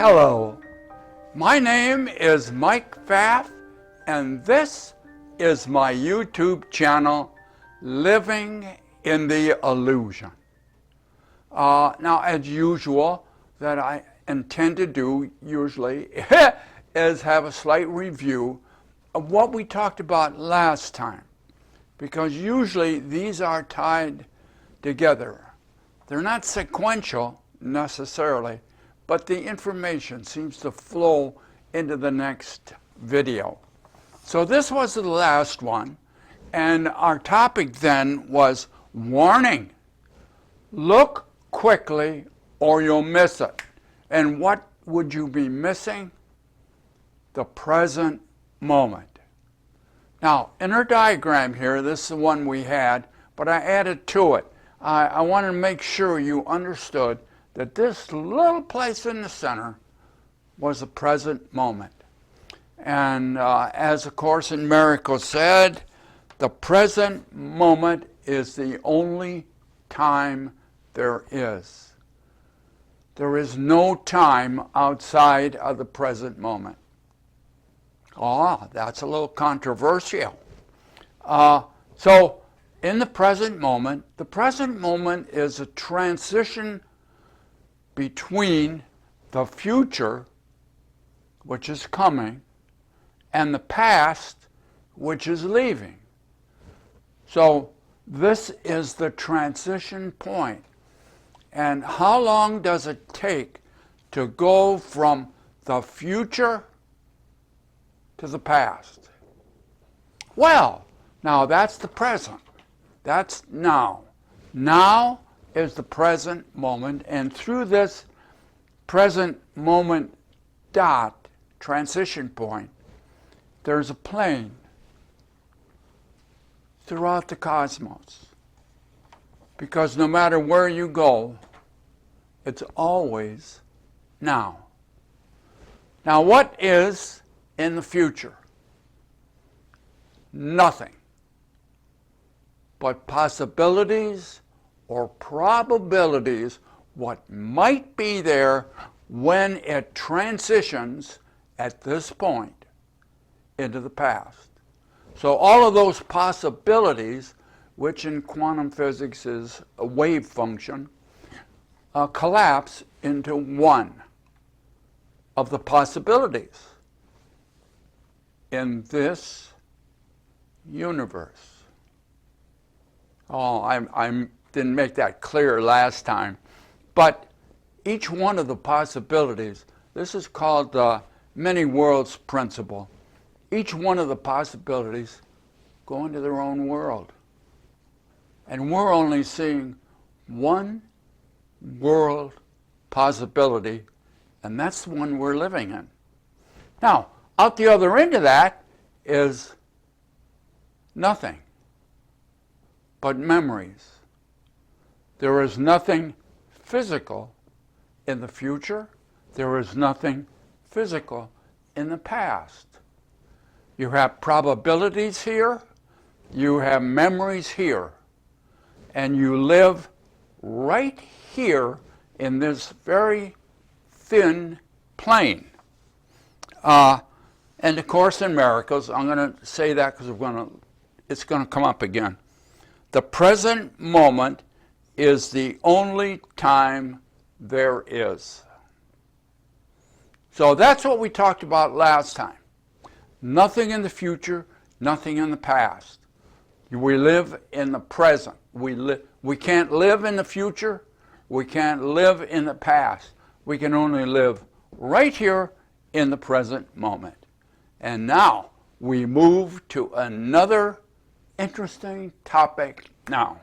Hello, my name is Mike Pfaff, and this is my YouTube channel, Living in the Illusion. Now, as usual, that I intend to do usually is have a slight review of what we talked about last time, because usually these are tied together. They're not sequential necessarily, but the information seems to flow into the next video. So this was the last one, and our topic then was warning. Look quickly or you'll miss it. And what would you be missing? The present moment. Now, in our diagram here, this is the one we had, but I added to it. I wanted to make sure you understood that this little place in the center was the present moment. And as A Course in Miracles said, the present moment is the only time there is. There is no time outside of the present moment. That's a little controversial. So in the present moment is a transition between the future, which is coming, and the past, which is leaving. So this is the transition point. And how long does it take to go from the future to the past? Well, now that's the present. That's now. Now is the present moment, and through this present moment dot, transition point, there's a plane throughout the cosmos. Because no matter where you go, it's always now. Now, what is in the future? Nothing but possibilities or probabilities, what might be there when it transitions at this point into the past. So all of those possibilities, which in quantum physics is a wave function, collapse into one of the possibilities in this universe. I didn't make that clear last time, but each one of the possibilities, this is called the many worlds principle. Each one of the possibilities go into their own world. And we're only seeing one world possibility, and that's the one we're living in. Now, out the other end of that is nothing but memories. There is nothing physical in the future. There is nothing physical in the past. You have probabilities here. You have memories here. And you live right here in this very thin plane. And A Course in Miracles, I'm going to say that because it's going to come up again. The present moment is the only time there is. So that's what we talked about last time. Nothing in the future, nothing in the past. We live in the present. We can't live in the future. We can't live in the past. We can only live right here in the present moment. And now we move to another interesting topic now.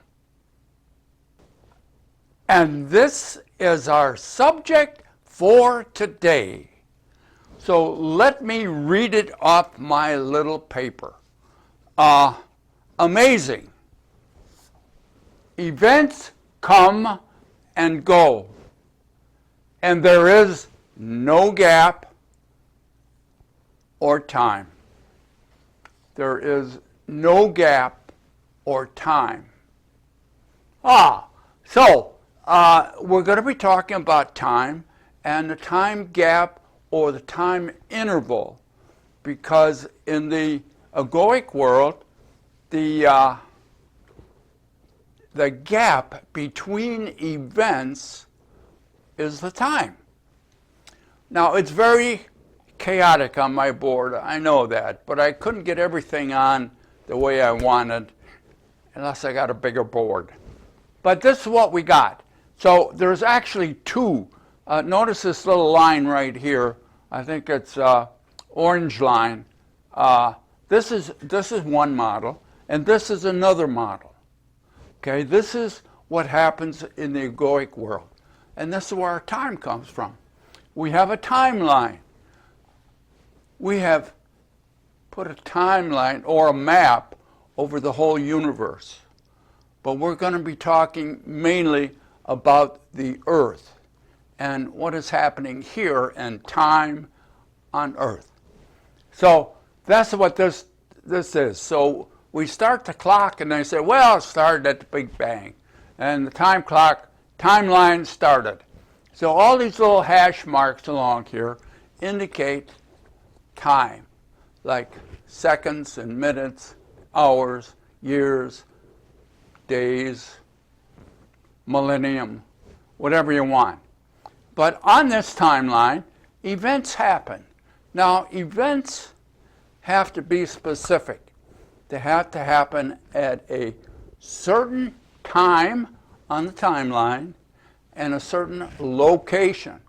And this is our subject for today. So let me read it off my little paper. Amazing. Events come and go, and there is no gap or time. There is no gap or time. So we're going to be talking about time, and the time gap or the time interval, because in the egoic world, the gap between events is the time. Now, it's very chaotic on my board, I know that, but I couldn't get everything on the way I wanted unless I got a bigger board. But this is what we got. So there's actually two. Notice this little line right here. I think it's orange line. This is one model, and this is another model. Okay, this is what happens in the egoic world, and this is where our time comes from. We have a timeline. We have put a timeline or a map over the whole universe, but we're going to be talking mainly about the Earth and what is happening here in time on Earth. So that's what this is. So we start the clock, and they say, well, it started at the Big Bang, and the timeline started. So all these little hash marks along here indicate time, like seconds and minutes, hours, years, days, millennium, whatever you want. But on this timeline, events happen. Now, events have to be specific. They have to happen at a certain time on the timeline and a certain location.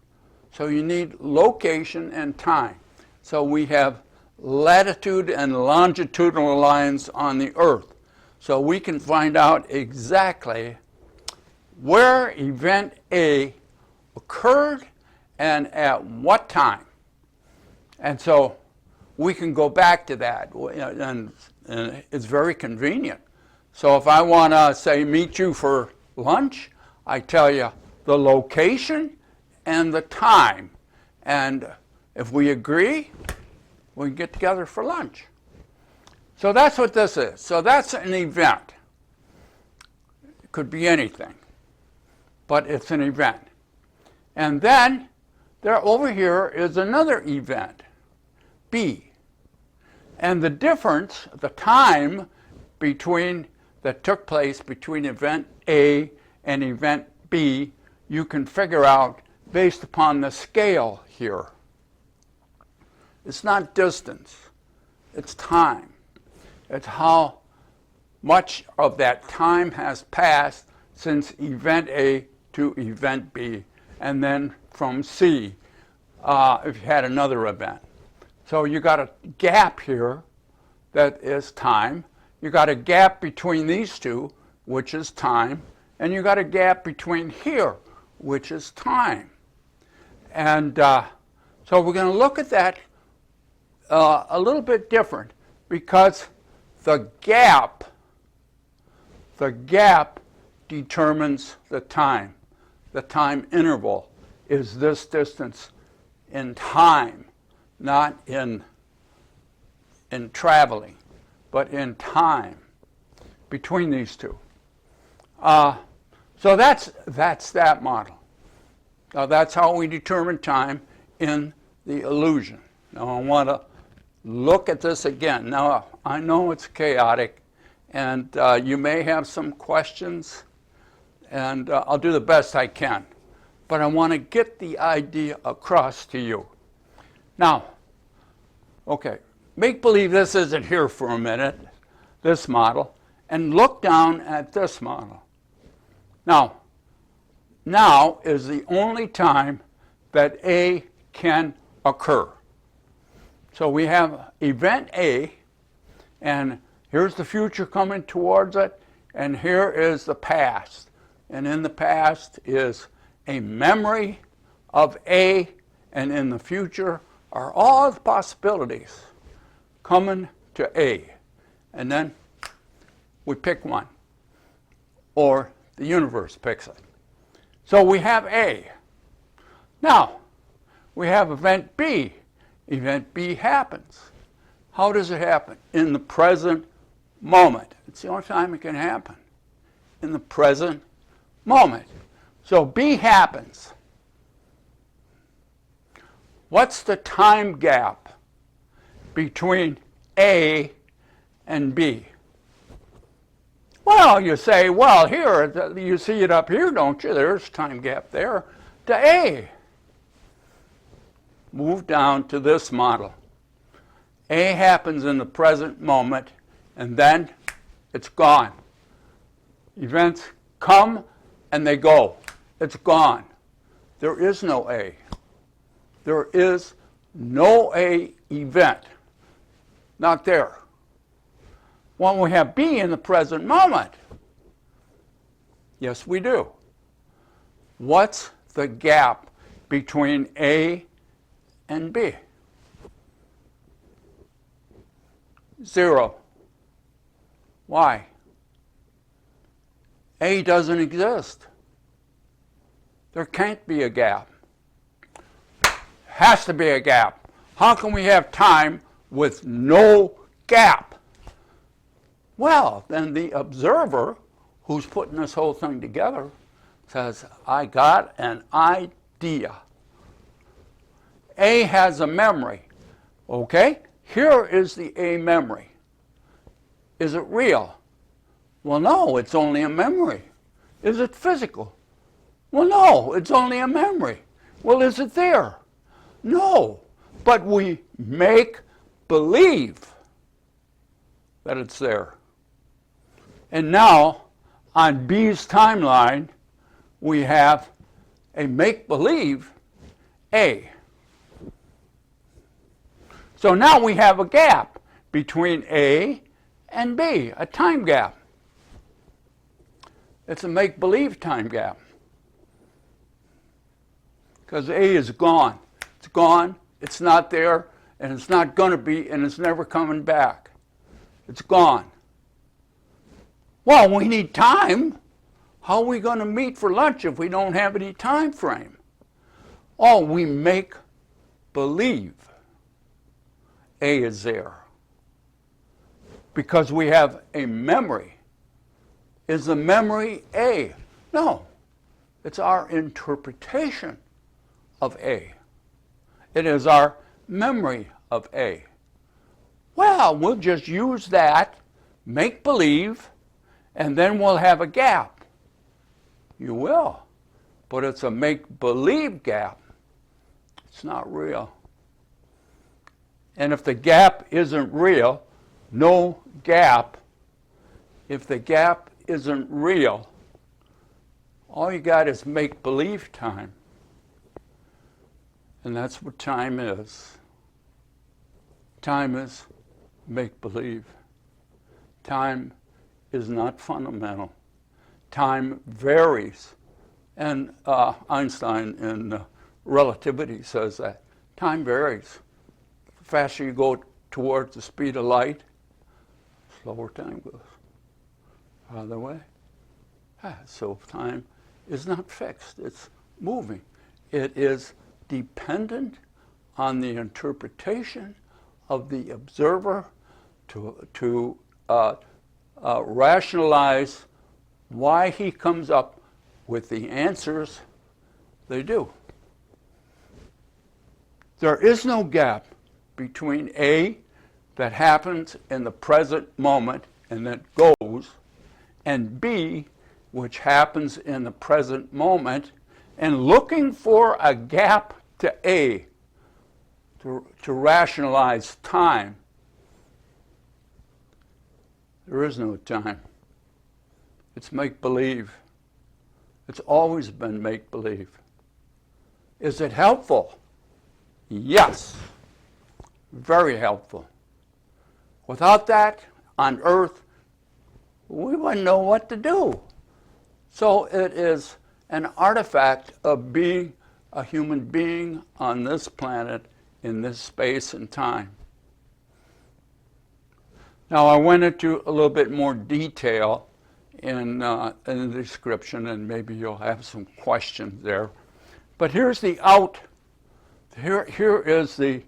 So you need location and time. So we have latitude and longitudinal lines on the Earth. So we can find out exactly where event A occurred and at what time. And so we can go back to that, and it's very convenient. So if I want to, say, meet you for lunch, I tell you the location and the time. And if we agree, we can get together for lunch. So that's what this is. So that's an event. It could be anything, but it's an event. And then there over here is another event, B. And the difference, the time that took place between event A and event B, you can figure out based upon the scale here. It's not distance, it's time. It's how much of that time has passed since event A to event B, and then from C, if you had another event. So you got a gap here that is time. You got a gap between these two, which is time, and you got a gap between here, which is time. And so we're going to look at that a little bit different, because the gap determines the time. The time interval is this distance in time, not in traveling, but in time between these two. So that's that model. That's how we determine time in the illusion. Now I want to look at this again. Now I know it's chaotic, and you may have some questions, and I'll do the best I can. But I want to get the idea across to you. Now, okay, make believe this isn't here for a minute, this model, and look down at this model. Now is the only time that A can occur. So we have event A, and here's the future coming towards it, and here is the past. And in the past is a memory of A, and in the future are all the possibilities coming to A. And then we pick one, or the universe picks it. So we have A. Now, we have event B. Event B happens. How does it happen? In the present moment. It's the only time it can happen. In the present moment. So B happens. What's the time gap between A and B? Well, you say, well, here, you see it up here, don't you? There's time gap there to A. Move down to this model. A happens in the present moment, and then it's gone. Events come and they go. It's gone. There is no A. There is no A event. Not there. When we have B in the present moment, yes, we do. What's the gap between A and B? 0. Why? A doesn't exist. There can't be a gap. Has to be a gap. How can we have time with no gap? Well, then the observer who's putting this whole thing together says, I got an idea. A has a memory. Okay? Here is the A memory. Is it real? Well, no, it's only a memory. Is it physical? Well, no, it's only a memory. Well, is it there? No, but we make believe that it's there. And now, on B's timeline, we have a make-believe A. So now we have a gap between A and B, a time gap. It's a make-believe time gap. Because A is gone. It's gone, it's not there, and it's not going to be, and it's never coming back. It's gone. Well, we need time. How are we going to meet for lunch if we don't have any time frame? Oh, we make believe A is there. Because we have a memory. Is the memory A? No. It's our interpretation of A. It is our memory of A. Well, we'll just use that, make believe, and then we'll have a gap. You will. But it's a make-believe gap. It's not real. And if the gap isn't real, no gap. If the gap isn't real, all you got is make-believe time. And that's what time is. Time is make-believe. Time is not fundamental. Time varies. And Einstein in relativity says that. Time varies. The faster you go towards the speed of light, slower time goes. Other way. So time is not fixed. It's moving. It is dependent on the interpretation of the observer to rationalize why he comes up with the answers they do. There is no gap between A that happens in the present moment and that goes, and B, which happens in the present moment, and looking for a gap to A to rationalize time. There is no time. It's make-believe. It's always been make-believe. Is it helpful? Yes. Very helpful. Without that, on Earth, we wouldn't know what to do. So it is an artifact of being a human being on this planet in this space and time. Now, I went into a little bit more detail in the description, and maybe you'll have some questions there. But here's the here is the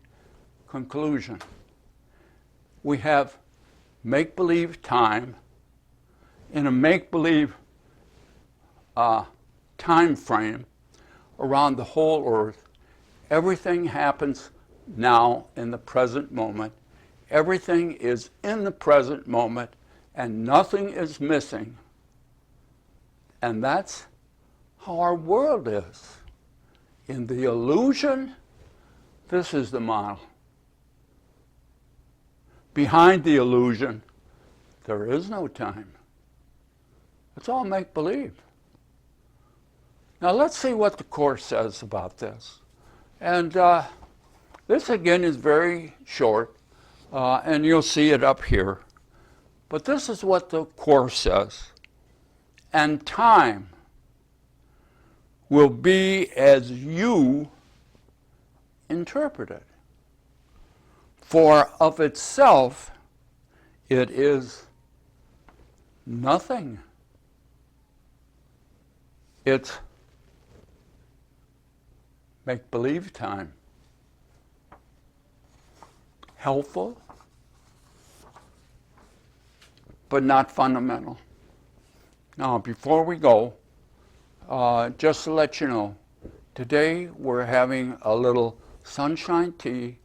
conclusion. We have make-believe time in a make-believe time frame around the whole Earth, Everything happens now in the present moment. Everything is in the present moment, and nothing is missing. And that's how our world is. In the illusion, this is the model. Behind the illusion, there is no time. It's all make-believe. Now let's see what the Course says about this. And this again is very short, and you'll see it up here. But this is what the Course says. And time will be as you interpret it. For of itself, it is nothing. It's make-believe time. Helpful, but not fundamental. Now, before we go, just to let you know, today we're having a little sunshine tea,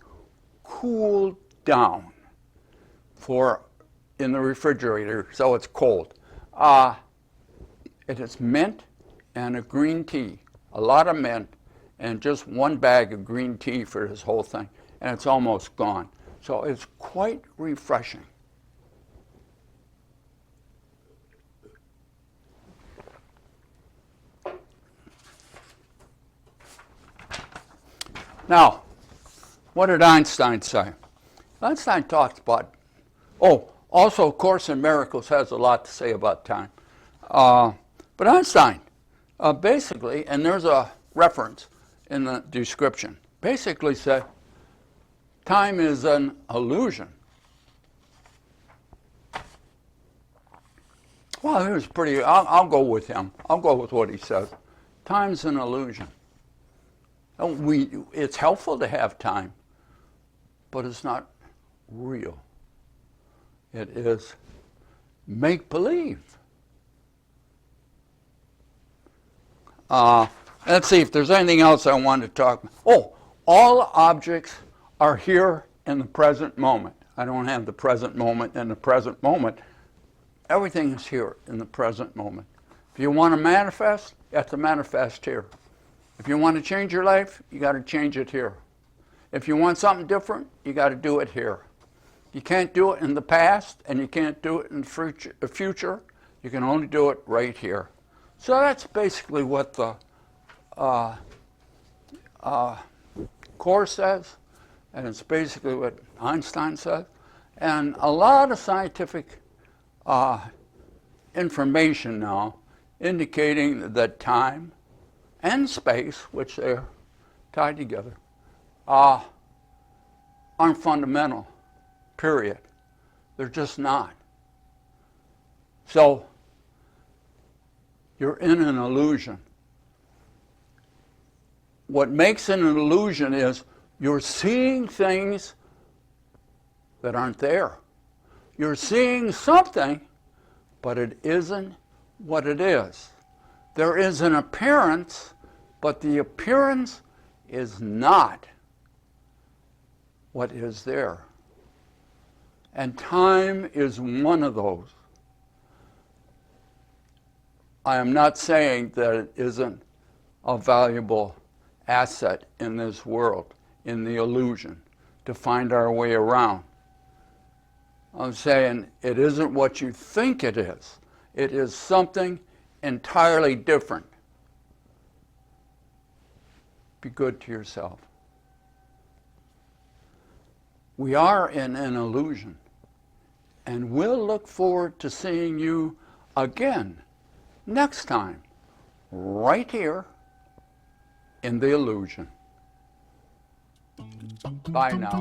cooled down in the refrigerator, so it's cold. It is mint and a green tea, a lot of mint, and just one bag of green tea for this whole thing, and it's almost gone. So it's quite refreshing. Now, what did Einstein say? Einstein talks about, also Course in Miracles has a lot to say about time. But Einstein, basically, and there's a reference in the description, basically said time is an illusion. Well, he was pretty, I'll go with him. I'll go with what he says. Time's an illusion. It's helpful to have time, but it's not real. It is make-believe. Let's see if there's anything else I wanted to talk about. All objects are here in the present moment. I don't have the present moment in the present moment. Everything is here in the present moment. If you want to manifest, you have to manifest here. If you want to change your life, you got to change it here. If you want something different, you got to do it here. You can't do it in the past, and you can't do it in the future. You can only do it right here. So that's basically what the Course says, and it's basically what Einstein says. And a lot of scientific information now indicating that time and space, which they're tied together, aren't fundamental, period. They're just not. So you're in an illusion. What makes it an illusion is you're seeing things that aren't there. You're seeing something, but it isn't what it is. There is an appearance, but the appearance is not what is there. And time is one of those. I am not saying that it isn't a valuable asset in this world, in the illusion, to find our way around. I'm saying it isn't what you think it is. It is something entirely different. Be good to yourself. We are in an illusion, and we'll look forward to seeing you again next time, right here in the illusion. Bye now.